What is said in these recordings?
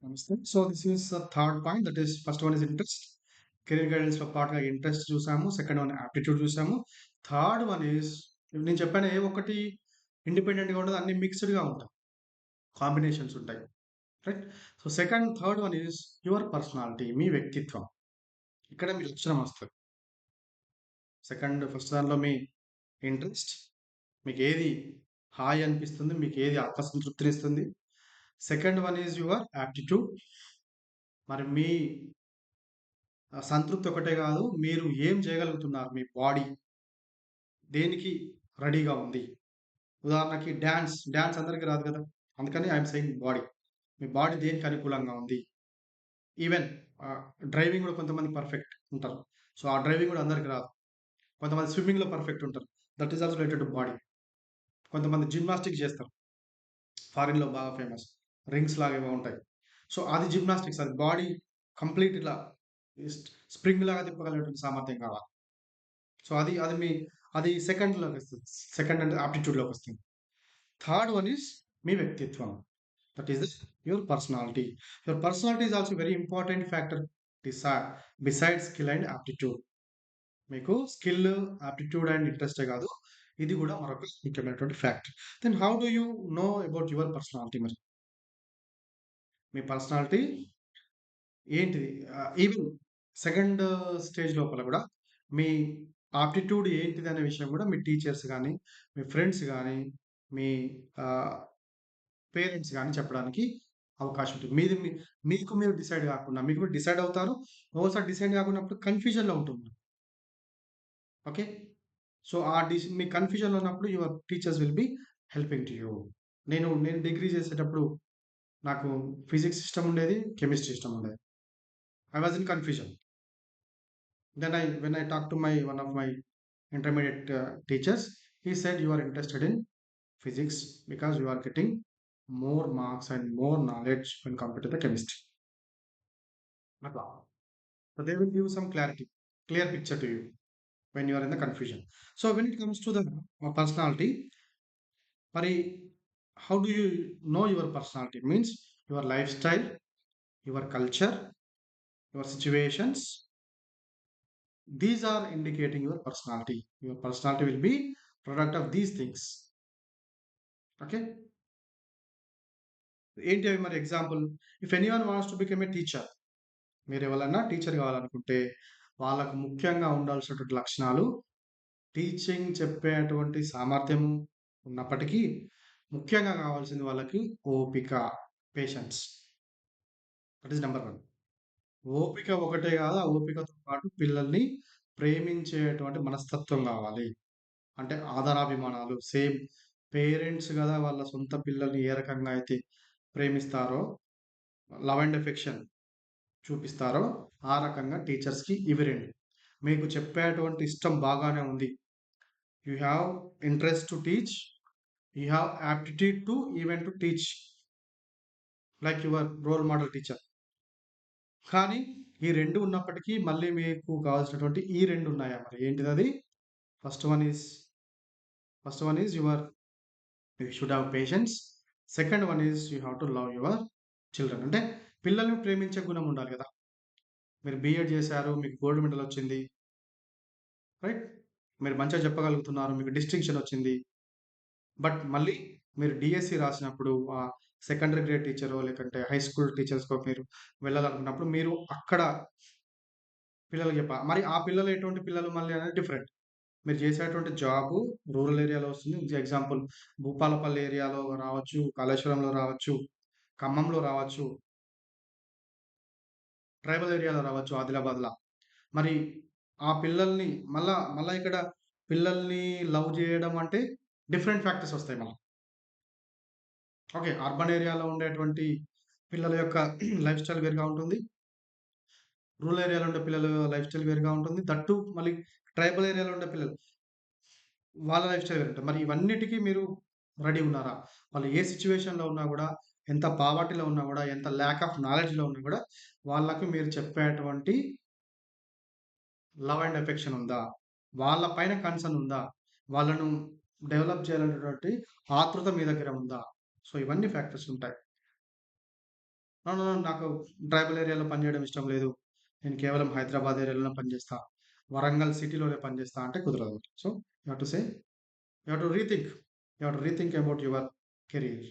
నమస్తే. So, this is third point that is first one is interest. Career గైడెన్స్‌లో పార్ట్‌గా interest చూసాము. Second one aptitude చూసాము. Third one is నేను చెప్పాను ఏ ఒక్కటి ఇండిపెండెంట్‌గా ఉండదు. అన్నీ మిక్స్‌డ్‌గా ఉంటాయి. కాంబినేషన్స్ ఉంటాయి. Right? So, third one is your personality మీ వ్యక్తిత్వం. ఇక్కడ మీ లక్షణం వస్తది. ఫస్ట్ దానిలో మీ ఇంట్రెస్ట్ మీకేది హాయ్ అనిపిస్తుంది, మీకేది ఆత్మసంతృప్తినిస్తుంది. Second one is your aptitude. మరి మీ సంతృప్తి ఒకటే గాదు. మీరు ఏం చేయగలుగుతున్నారు? మీ బాడీ దేనికి రెడీగా ఉంది? ఉదాహరణకి డాన్స్ అందరికి రాదు గదా! అందుకని I am saying body. Me body దేనికి అనుకూలంగా ఉంది? ఈవెన్ ఆహ్, డ్రైవింగ్ గూడా కొంతమంది పర్ఫెక్ట్ ఉంటారు. సో, ఆ డ్రైవింగ్ గూడా అందరికి రాదు. కొంతమంది స్విమ్మింగ్‌లో పర్ఫెక్ట్ ఉంటారు. That is also related to body. కొంతమంది జిమ్నాస్టిక్స్ జేస్తారు. ఫారిన్‌లో బాగా ఫేమస్. రింగ్స్ లాగా ఏవో ఉంటాయి. సో, అది జిమ్నాస్టిక్స్ అది బాడీ కంప్లీట్ ఇట్లా స్ స్ప్రింగ్ లాగా తిప్పగలిగేటువంటి సామర్థ్యం కావాలి. సో, అది మీ అది సెకండ్‌లోకొస్తది. సెకండ్ అంటే ఆప్టిట్యూడ్‌లోకొస్తుంది. థర్డ్ వన్ ఈస్ మీ వ్యక్తిత్వం. That is your personality. Your personality is also very important factor డిసై బిసైడ్స్ స్కిల్ అండ్ ఆప్టిట్యూడ్. మీకు స్కిల్, ఆప్టిట్యూడ్ అండ్ ఇంట్రెస్టే గాదు. ఇది గూడా మరొక ముఖ్యమైనటువంటి factor. Then how do you know about your personality మరి? మీ పర్సనాలిటీ ఏంటిది? ఈవెన్ సెకండ్ స్టేజ్ లోపల గూడా మీ ఆప్టిట్యూడ్ ఏంటిదనే విషయం గూడా మీ టీచర్స్ గాని, మీ ఫ్రెండ్స్ గాని, మీ ఆహ్, పేరెంట్స్ గాని చెప్పడానికి అవకాశం ఉంటుంది. మీకు మీరు డిసైడ్ గాకుండా మీకు మీరు డిసైడ్ అవుతారు. ఒక్కోసారి డిసైడ్ గాకున్నప్పుడు కన్‌ఫ్యూజన్‌లో ఉంటుంది. ఓకే. సో, మీ కన్‌ఫ్యూజన్‌లో ఉన్నప్పుడు your teachers will be helping to you. నేను డిగ్రీ చేసేటప్పుడు నాకు ఫిజిక్స్ ఇష్టం ఉండేది. కెమిస్ట్రీ ఇష్టం ఉండేది. I was in confusion. When I talked to my one of my intermediate teachers, he said you are interested in physics because you are getting more marks and more knowledge when compared to the chemistry. అట్లా. So they will give some clarity, clear picture to you when you are in the confusion. So when it comes to the personality, మరి how do you know your personality? Means your lifestyle, your culture, your situations. These are indicating your personality. Your personality will be product of these things. Okay. ఏంటి అవి మరి example? If anyone wants to become a teacher. మీరెవలన్నా teacher గావాలనుకుంటే, వాళ్ళకు ముఖ్యంగా ఉండాల్సినటువంటి లక్షణాలు teaching చెప్పేటువంటి సామర్థ్యం ఉన్నప్పటికీ, ముఖ్యంగా కావాల్సింది వాళ్ళకి ఓపిక, పేషెన్స్. That is number 1. ఓపిక ఒకటే గాదు. ఆ ఓపికతో పాటు పిల్లల్ని ప్రేమించేటువంటి మనస్తత్వం గావాలి. అంటే ఆదరాభిమానాలు సేమ్ పేరెంట్స్ గదా! వాళ్ళ సొంత పిల్లల్ని ఏ రకంగా అయితే ప్రేమిస్తారో, లవ్ అండ్ ఎఫెక్షన్ చూపిస్తారో, ఆ రకంగా టీచర్స్‌కి ఇవి 2. మీకు చెప్పేటువంటి ఇష్టం బాగానే ఉంది. You have interest to teach. You have aptitude to even to teach like your role model teacher. కానీ ఈ 2 ఉన్నప్పటికీ మళ్ళీ మీకు కావాల్సినటువంటి ఈ 2 ఉన్నాయా మరి ఏంటిదది? First one is first one is you should have patience. Second one is you have to love your children. అంటే పిల్లల్ని ప్రేమించే గుణం ఉండాలి గదా! మీరు బీఎడ్ చేశారు. మీకు గోల్డ్ మెడల్ వచ్చింది. రైట్? మీరు మంచిగా చెప్పగలుగుతున్నారు. మీకు డిస్టింక్షన్ వచ్చింది. బట్ మళ్ళీ మీరు డీఎస్సీ రాసినప్పుడు సెకండరీ గ్రేడ్ టీచరో లేకంటే హై స్కూల్ టీచర్స్‌కో మీరు వెళ్ళాలనుకున్నప్పుడు మీరు అక్కడ పిల్లలకి చెప్పాలి. మరి ఆ పిల్లలు ఎటువంటి పిల్లలు మళ్ళీ అనేది డిఫరెంట్. మీరు చేసేటువంటి జాబు రూరల్ ఏరియాలో వస్తుంది. ఎగ్జాంపుల్ భూపాలపల్లి ఏరియాలో రావచ్చు, కాళేశ్వరంలో రావచ్చు, ఖమ్మంలో రావచ్చు, ట్రైబల్ ఏరియాలో రావచ్చు ఆదిలాబాద్‌ల. మరి ఆ పిల్లల్ని మళ్ళా ఇక్కడ పిల్లల్ని లవ్ జేయడం అంటే డిఫరెంట్ ఫ్యాక్టర్స్ ఒస్తాయి మళ్ళా. ఓకే. అర్బన్ ఏరియాలో ఉండేటువంటి పిల్లల యొక్క లైఫ్ స్టైల్ వేరుగా ఉంటుంది. రూరల్ ఏరియాలో ఉండే పిల్లల లైఫ్ స్టైల్ వేరుగా ఉంటుంది. మళ్ళీ ట్రైబల్ ఏరియాలో ఉండే పిల్లలు వాళ్ళ లైఫ్ స్టైల్ వేరుంటది. మరి ఇవన్నిటికి మీరు రెడీ ఉన్నారా? వాళ్ళు ఏ సిట్యుయేషన్‌లో ఉన్నా గూడా, ఎంత పావర్టీలో ఉన్నా గూడా, ఎంత ల్యాక్ ఆఫ్ నాలెడ్జ్‌లో ఉన్నా గూడా, వాళ్ళకి మీరు చెప్పేటువంటి లవ్ అండ్ ఎఫెక్షన్ ఉందా? వాళ్ళ పైన కన్సర్న్ ఉందా? వాళ్ళను డెవలప్ చేయాలనేటువంటి ఆతృత మీ దగ్గర ఉందా? సో, ఇవన్నీ ఫ్యాక్టర్స్ ఉంటాయి. నో, నో, నో, నాకు ట్రైబల్ ఏరియాలో పనిచేయడం ఇష్టం లేదు. నేను కేవలం హైదరాబాద్ ఏరియాలోనే పనిచేస్తా. వరంగల్ సిటీలోనే పనిచేస్తా అంటే కుదరదు. So, you have to say you have to rethink. You have to rethink about your career.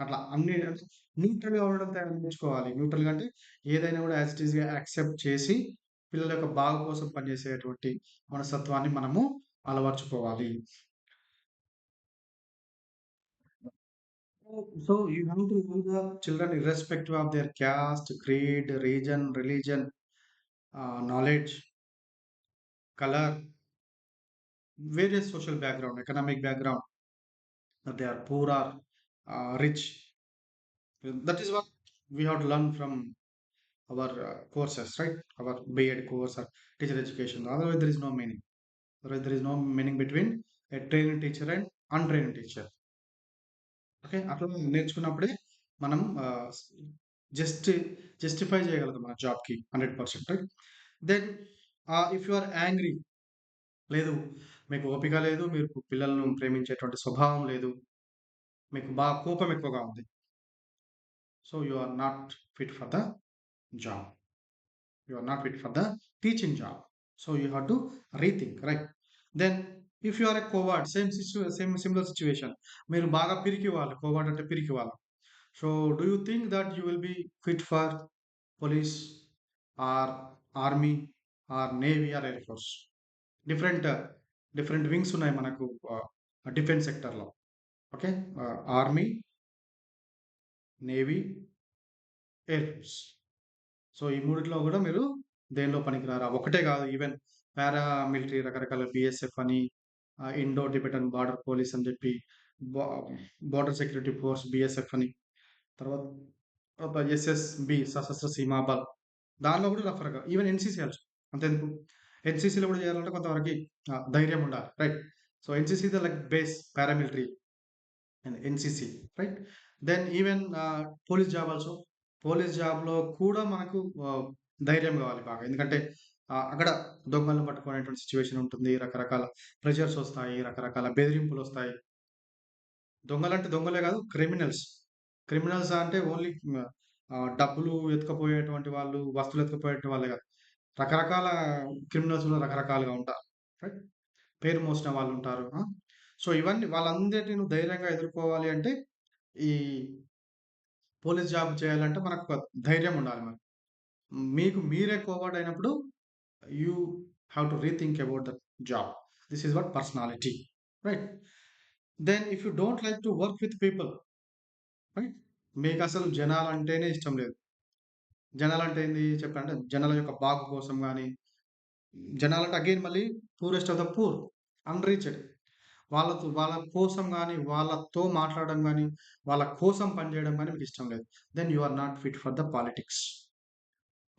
అట్లా అన్ని అంటే న్యూట్రల్‌గా ఉండడం నేర్చుకోవాలి. న్యూట్రల్‌గా అంటే ఏదైనా కూడా యాజ్ ఇట్ ఈస్‌గా యాక్సెప్ట్ చేసి పిల్లల యొక్క బాగు కోసం పనిచేసేటువంటి మనస్తత్వాన్ని మనము అలవర్చుకోవాలి. So you have to know the children irrespective of their caste, creed, region, religion, knowledge, color, various social background, economic background, that they are poor or rich. That is what we have to learn from our courses, right? Our B.Ed course or teacher education. Otherwise, there is no meaning. Otherwise, there is no meaning between a trained teacher and untrained teacher. Okay. అట్లా నేర్చుకున్నప్పుడే మనం just justify చేయగలుగుతాం మన జాబ్‌కి 100% right. Then if you are angry లేదు, మీకు ఓపిక లేదు, మీకు పిల్లలను ప్రేమించేటువంటి స్వభావం లేదు, మీకు బాగా కోపం ఎక్కువగా ఉంది. So, you are not fit for the job. You are not fit for the teaching job. So, you have to rethink right. Then if you are a coward same similar situation. మీరు బాగా పిరికివాళ్ళు. Covert అంటే పిరికివాళ్ళు. So, do you think that you will be fit for police or army or navy or air force? Different different wings ఉన్నాయి మనకు defence సెక్టర్‌లో. Okay. Army, navy, air force. So, ఈ మూడిట్లో గూడా మీరు దేనిలో పనికిరారా? ఒకటే గాదు, ఈవెన్ పారా మిలిటరీ రకరకాల బీఎస్ఎఫ్ అని, ఇండో టిబెటన్ బార్డర్ పోలీస్ అని జెప్పి, బా బోర్డర్ సెక్యూరిటీ ఫోర్స్ బీఎస్ఎఫ్ అని, తర్వాత ఎస్ఎస్‌బి సశస్త్ర సీమా బల్. దానిలో కూడా రఫర్‌గా ఈవెన్ ఎన్‌సీసీ ఆల్సో. అంతెందుకు ఎన్‌సీసీలో కూడా చేయాలంటే కొంతవరకి ధైర్యం ఉండాలి. Right. So, NCC is the like base paramilitary and NCC right. Then even police job also. Police జాబ్‌లో కూడా మనకు ధైర్యం కావాలి బాగా. ఎందుకంటే అక్కడ దొంగలను పట్టుకునేటువంటి సిట్యుయేషన్ ఉంటుంది. రకరకాల ప్రెషర్స్ వస్తాయి. రకరకాల బెదిరింపులొస్తాయి. దొంగలంటే దొంగలే కాదు, క్రిమినల్స్. క్రిమినల్స్ అంటే ఓన్లీ డబ్బులు ఎత్తుకుపోయేటువంటి వాళ్ళు, వస్తువులు ఎత్తుకుపోయేటి వాళ్ళే కాదు. రకరకాల క్రిమినల్స్ కూడా రకరకాలుగా ఉంటారు. రైట్. పేరు మోసిన వాళ్ళుంటారు. సో, ఇవన్నీ వాళ్ళందరిని నువ్వు ధైర్యంగా ఎదుర్కోవాలి అంటే, ఈ పోలీస్ జాబ్ చేయాలంటే మనకు ఒక ధైర్యం ఉండాలి మరి. మీకు మీరే కోవర్డ్ అయినప్పుడు you have to rethink about that job. This is what personality. Right. Then if you don't like to work with people right. మీకసలు జనాలంటేనే ఇష్టం లేదు. జనాలంటే ఏంది చెప్పండి? జనాల యొక్క బాగు కోసం గాని, జనాలంటే అగైన్ మళ్ళీ poorest of the poor, unreached. వాళ్ళ కోసం గాని, వాళ్ళతో మాట్లాడడం గాని, వాళ్ళ కోసం పనిచేయడం గాని మీకిష్టం లేదు. Then you are not fit for the politics.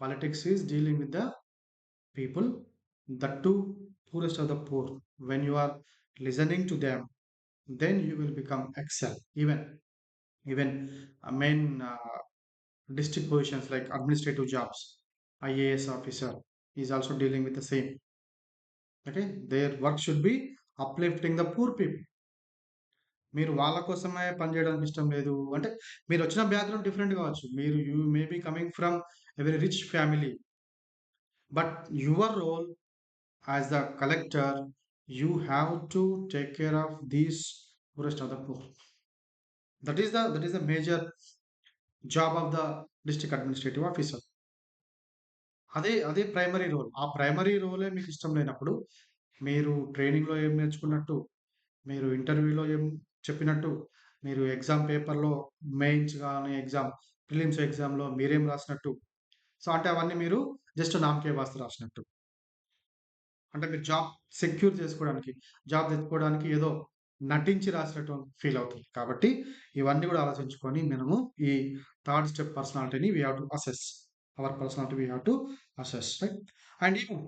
Politics is dealing with the people, that too poorest of the poor. When you are listening to them, then you will become excel. Even main district positions like administrative jobs, IAS officer is also dealing with the same. Okay, their work should be uplifting the poor people. మీరు వాళ్ళ కోసమే పనిచేయడానికి ఇష్టం లేదు అంటే, మీరు వచ్చిన background different కావచ్చు. You may be coming from a very rich family, but your role as the collector, you have to take care of these poorest of the poor. That is the major job of the district administrative officer. అదే primary role. ఆ primary రోలే మీకిష్టం లేనప్పుడు, మీరు ట్రైనింగ్‌లో ఏం నేర్చుకున్నట్టు, మీరు ఇంటర్వ్యూలో ఏం చెప్పినట్టు, మీరు ఎగ్జామ్ పేపర్‌లో మెయిన్స్ గాని, ప్రిలిమ్స్ ఎగ్జామ్‌లో మీరేం రాసినట్టు, సో, అంటే అవన్నీ మీరు జస్ట్ నామకే వాస్తు రాసినట్టు. అంటే మీరు జాబ్ సెక్యూర్ చేసుకోవడానికి, జాబ్ తెచ్చుకోవడానికి ఏదో నటించి రాసినట్టు ఫీల్ అవుతుంది. కాబట్టి ఇవన్నీ గూడా ఆలోచించుకొని మనము ఈ థర్డ్ స్టెప్ పర్సనాలిటీని we have to assess. Our personality we have to assess right. And even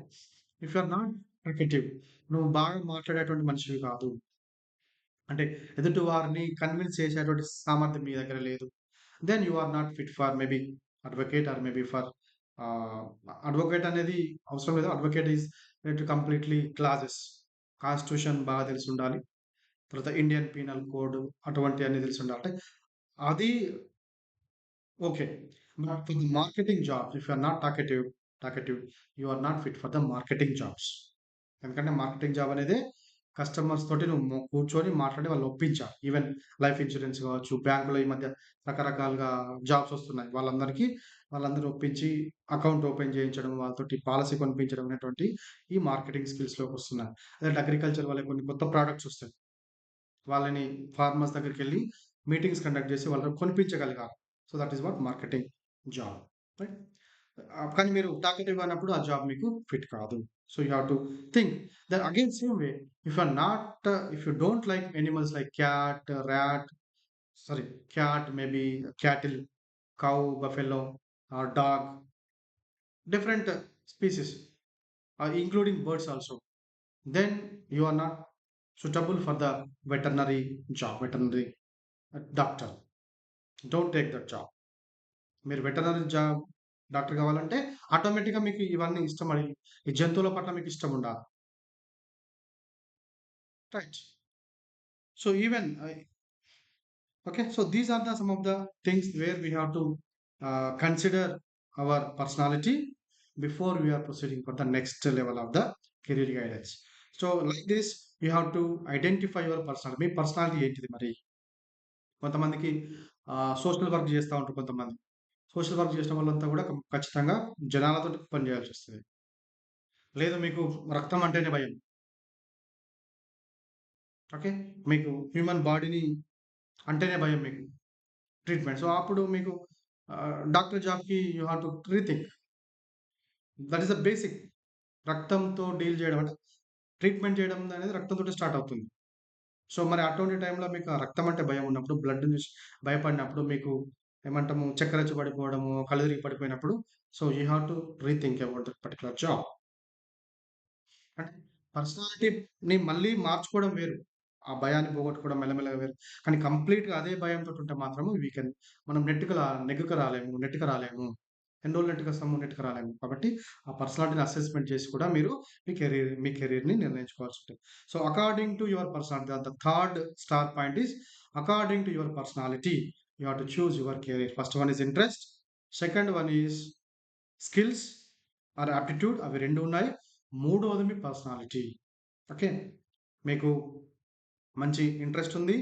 if you are not talkative, నువ్వు బాగా మాట్లాడేటువంటి మనిషివి కాదు. అంటే ఎదుటి వారిని కన్విన్స్ చేసేటువంటి సామర్థ్యం మీ దగ్గర లేదు. Then you are not fit for maybe advocate or maybe for ah, advocate అనేది అవసరం లేదు. Advocate is completely classes. Constitution బాగా తెలిసుండాలి. తర్వాత ఇండియన్ పీనల్ కోడ్ అటువంటియన్నీ తెలిసుండాలి. అంటే అది Okay. But for the marketing jobs, if you are not talkative, you are not fit for the marketing jobs. ఎందుకంటే మార్కెటింగ్ జాబ్ అనేది కస్టమర్స్ తోటి నువ్వు కూర్చొని మాట్లాడి వాళ్ళు ఒప్పించాలి. ఈవెన్ లైఫ్ ఇన్సూరెన్స్ కావచ్చు, బ్యాంకులో ఈ మధ్య రకరకాలుగా జాబ్స్ వస్తున్నాయి. వాళ్ళందరూ ఒప్పించి అకౌంట్ ఓపెన్ చేయించడం, వాళ్ళతోటి పాలసీ కొనిపించడం అనేటువంటి ఈ మార్కెటింగ్ స్కిల్స్‌లోకి వస్తున్నాయి. అదే అగ్రికల్చర్ వాళ్ళకి కొన్ని కొత్త ప్రొడక్ట్స్ వస్తాయి. వాళ్ళని ఫార్మర్స్ దగ్గరికెళ్ళి మీటింగ్స్ కండక్ట్ చేసి వాళ్ళని కొనిపించగలగాలి. So, that is what marketing job. Right? కానీ మీరు టార్గెటివ్ అన్నప్పుడు ఆ జాబ్ మీకు ఫిట్ కాదు. So, you have to think. Then again same way if you don't like animals like cat, rat sorry cat maybe cattle, cow, buffalo or dog different species including birds also. Then you are not suitable for the veterinary job, veterinary doctor. Don't take that job. మీరు veterinary job doctor కావాలంటే ఆటోమేటిక్‌గా మీకు ఇవన్నీ ఇష్టమని ఈ జంతువుల పట్ల మీకు ఇష్టం ఉండాలి. Right. So even okay. So these are the some of the things where we have to consider our personality before we are proceeding for the next level of the career guidance. So like this you have to identify your personality. మీ personality ఏంటిది మరి? కొంతమందికి social work చేస్తా ఉంటారు కొంతమంది. Social work చేసిన వాళ్ళంతా కూడా ఖచ్చితంగా జనాలతోటి పని చేయాల్సొస్తది. లేదు మీకు రక్తం అంటేనే భయం. ఓకే. మీకు హ్యూమన్ బాడీని అంటేనే భయం మీకు ట్రీట్‌మెంట్. సో, అప్పుడు మీకు డాక్టర్ జాబ్‌కి you have to rethink. That is the basic. రక్తంతో డీల్ చేయడం అంటే ట్రీట్‌మెంట్ చేయడం అనేది రక్తంతోటే స్టార్ట్ అవుతుంది. సో, మరి అటువంటి టైంలో మీకు ఆ రక్తం అంటే భయం ఉన్నప్పుడు, బ్లడ్‌ని చూసి భయపడినప్పుడు మీకు ఏమంటాము చక్కరొచ్చి పడిపోవడము, కళ్ళు తిరిగి పడిపోయినప్పుడు so, you have to rethink about that particular job. అంటే పర్సనాలిటీని మళ్ళీ మార్చుకోవడం వేరు. ఆ భయాన్ని పోగొట్టుకోవడం మెల్లమెల్లగా వేరు. కానీ కంప్లీట్‌గా అదే భయంతోటి ఉంటే మాత్రము మనం నెగ్గుకు రాలేము. నెట్టుకు రాలేము. ఎన్ని రోజులు నెట్టుకొస్తాము? నెట్టుకు రాలేము. కాబట్టి ఆ పర్సనాలిటీని అసెస్‌మెంట్ చేసి కూడా మీరు మీ కెరియర్‌ని నిర్ణయించుకోవాల్సుంటది. So, according to your personality the third star point is according to your personality you have to choose your career. First one is interest. Second one is skills or aptitude అవి 2 ఉన్నాయి. మూడోది మీ personality. Okay. మీకు మంచి interest ఉంది.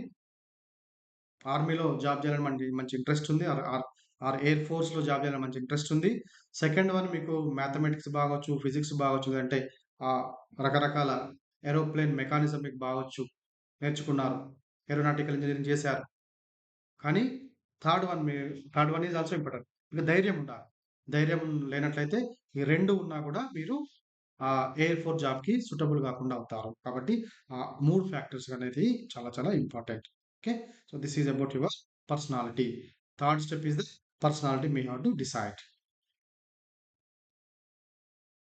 ఆర్మీలో job చేయాలని మంచి interest ఉంది. ఆర్ ఆర్ ఆర్ ఎయిర్ ఫోర్స్‌లో జాబ్ చేయాలని మంచి ఇంట్రెస్ట్ ఉంది. సెకండ్ వన్ మీకు మ్యాథమెటిక్స్ బాగొచ్చు, ఫిజిక్స్ బాగొచ్చు. లేదంటే రకరకాల ఏరోప్లేన్ మెకానిజం మీకు బాగొచ్చు. నేర్చుకున్నారు. ఏరోనాటికల్ ఇంజినీరింగ్ చేశారు. కానీ third one me third one is also important. మీకు ధైర్యం ఉండాలి. ధైర్యం లేనట్లయితే ఈ 2 ఉన్నా కూడా మీరు ఎయిర్ ఫోర్స్ జాబ్‌కి సూటబుల్ కాకుండా అవుతారు. కాబట్టి 3 ఫ్యాక్టర్స్ అనేది చాలా చాలా important. Okay. So, this is about your personality. Third step is the personality we have to decide.